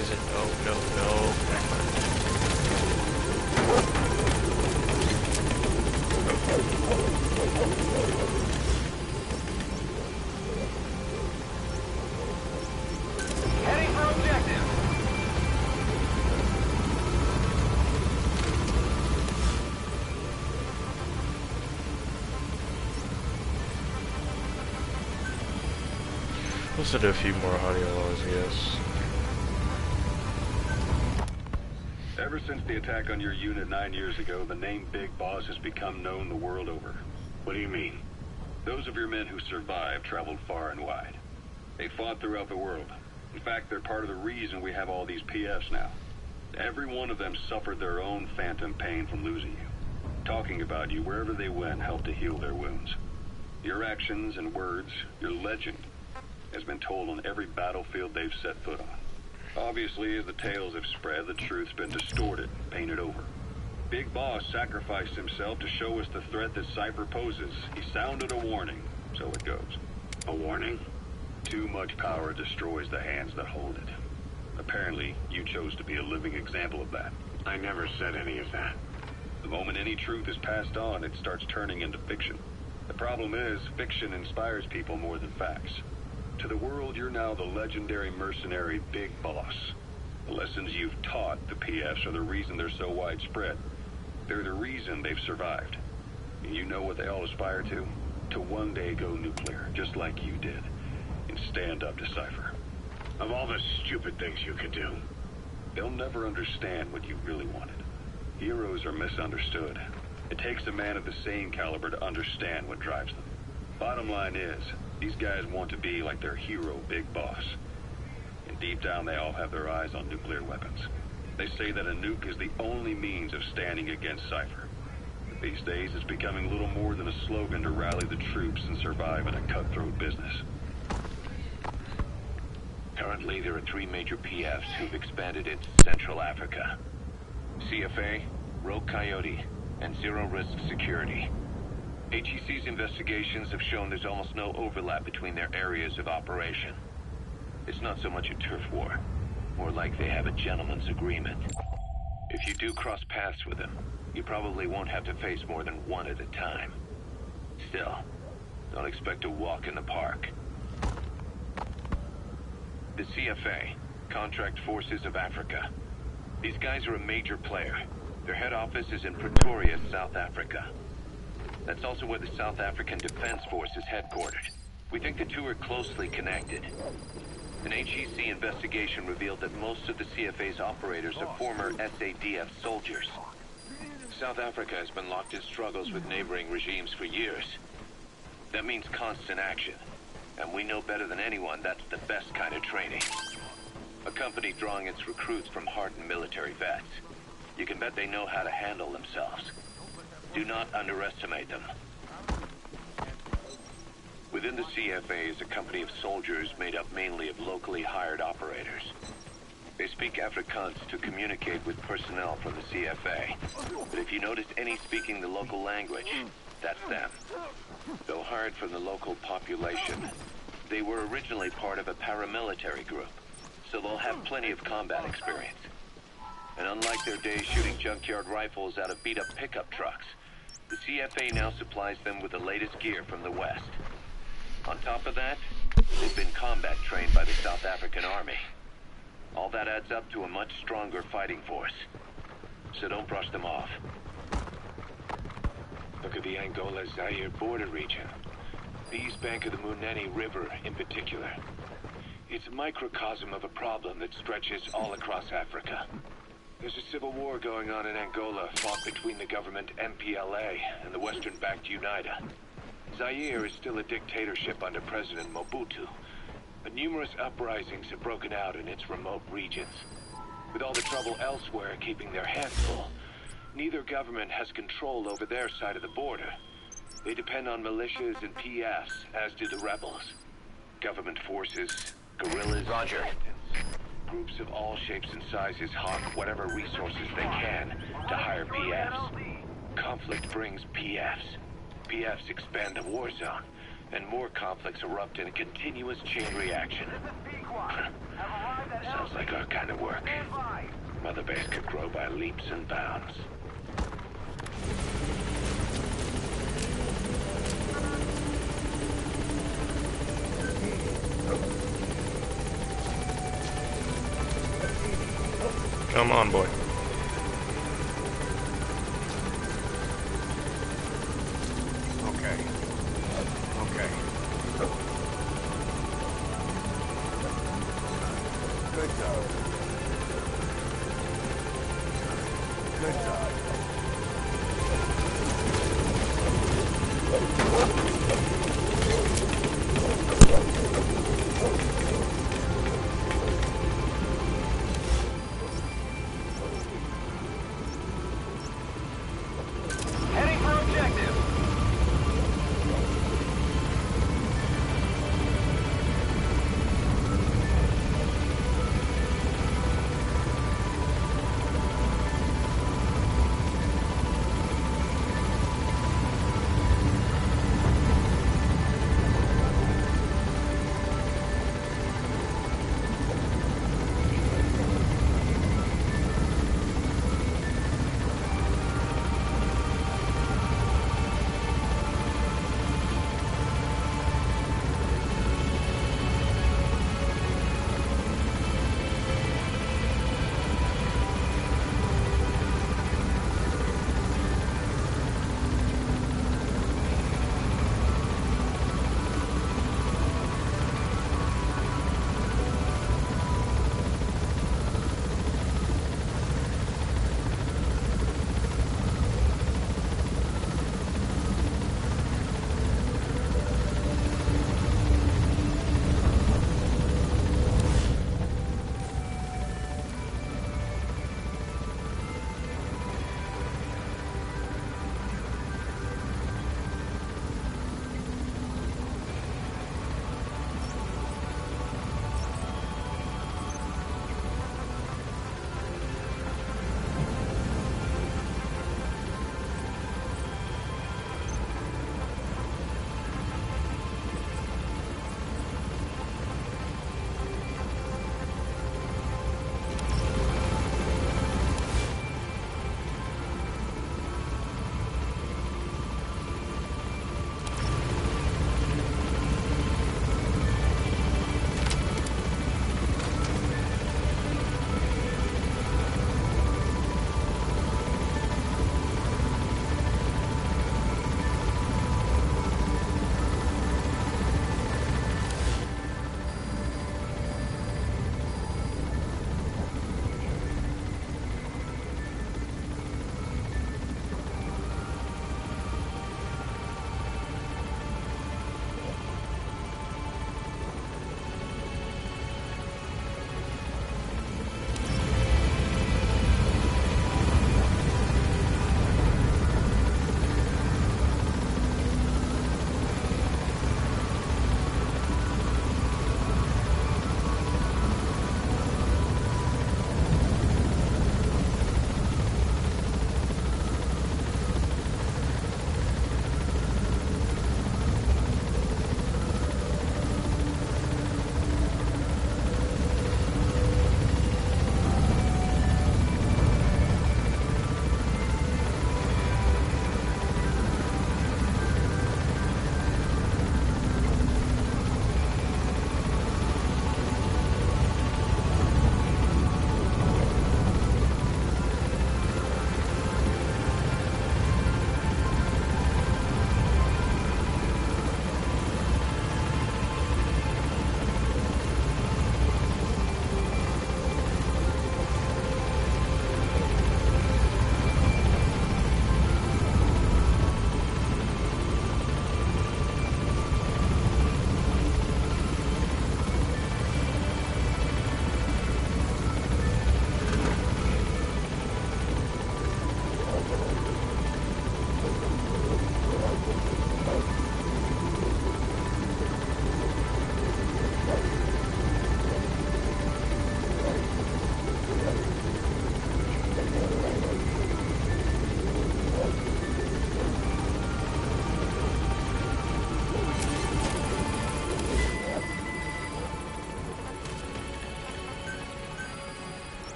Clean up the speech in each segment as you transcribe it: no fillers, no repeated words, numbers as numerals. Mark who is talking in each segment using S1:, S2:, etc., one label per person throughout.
S1: Is it? Oh, no, no.
S2: Heading for objective.
S1: Listen to a few more audio logs, yes.
S3: Ever since the attack on your unit 9 years ago, the name Big Boss has become known the world over. What do you mean? Those of your men who survived traveled far and wide. They fought throughout the world. In fact, they're part of the reason we have all these PFs now. Every one of them suffered their own phantom pain from losing you. Talking about you wherever they went helped to heal their wounds. Your actions and words, your legend, has been told on every battlefield they've set foot on. Obviously, as the tales have spread, the truth's been distorted, painted over. Big Boss sacrificed himself to show us the threat that Cypher poses. He sounded a warning, so it goes. A warning? Too much power destroys the hands that hold it. Apparently, you chose to be a living example of that. I never said any of that. The moment any truth is passed on, it starts turning into fiction. The problem is, fiction inspires people more than facts. To the world, you're now the legendary mercenary Big Boss. The lessons you've taught the PFs are the reason they're so widespread. They're the reason they've survived. And you know what they all aspire to? To one day go nuclear, just like you did, and stand up to Cypher. Of all the stupid things you could do, they'll never understand what you really wanted. Heroes are misunderstood. It takes a man of the same caliber to understand what drives them. Bottom line is, these guys want to be like their hero, Big Boss. And deep down, they all have their eyes on nuclear weapons. They say that a nuke is the only means of standing against Cypher. But these days, it's becoming little more than a slogan to rally the troops and survive in a cutthroat business. Currently, there are 3 major PFs who've expanded into Central Africa. CFA, Rogue Coyote, and Zero Risk Security. HEC's investigations have shown there's almost no overlap between their areas of operation. It's not so much a turf war, more like they have a gentleman's agreement. If you do cross paths with them, you probably won't have to face more than one at a time. Still, don't expect a walk in the park. The CFA, Contract Forces of Africa. These guys are a major player. Their head office is in Pretoria, South Africa. That's also where the South African Defense Force is headquartered. We think the two are closely connected. An HEC investigation revealed that most of the CFA's operators are former SADF soldiers. South Africa has been locked in struggles with neighboring regimes for years. That means constant action. And we know better than anyone that's the best kind of training. A company drawing its recruits from hardened military vets. You can bet they know how to handle themselves. Do not underestimate them. Within the CFA is a company of soldiers made up mainly of locally hired operators. They speak Afrikaans to communicate with personnel from the CFA. But if you notice any speaking the local language, that's them. Though hired from the local population, they were originally part of a paramilitary group, so they'll have plenty of combat experience. And unlike their days shooting junkyard rifles out of beat-up pickup trucks, the CFA now supplies them with the latest gear from the West. On top of that, they've been combat trained by the South African Army. All that adds up to a much stronger fighting force. So don't brush them off. Look at the Angola-Zaire border region. The east bank of the Munene River in particular. It's a microcosm of a problem that stretches all across Africa. There's a civil war going on in Angola, fought between the government MPLA and the Western-backed UNITA. Zaire is still a dictatorship under President Mobutu, but numerous uprisings have broken out in its remote regions. With all the trouble elsewhere keeping their hands full, neither government has control over their side of the border. They depend on militias and PFs, as do the rebels. Government forces, guerrillas,
S2: Roger.
S3: groups of all shapes and sizes hawk whatever resources they can to hire PFs. Conflict brings PFs. PFs expand the war zone, and more conflicts erupt in a continuous chain reaction. Sounds like our kind of work. leaps and bounds.
S1: Come on, boy.
S4: Okay. Okay. Good dog. Good dog.
S2: Heading for objective.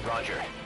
S2: Roger.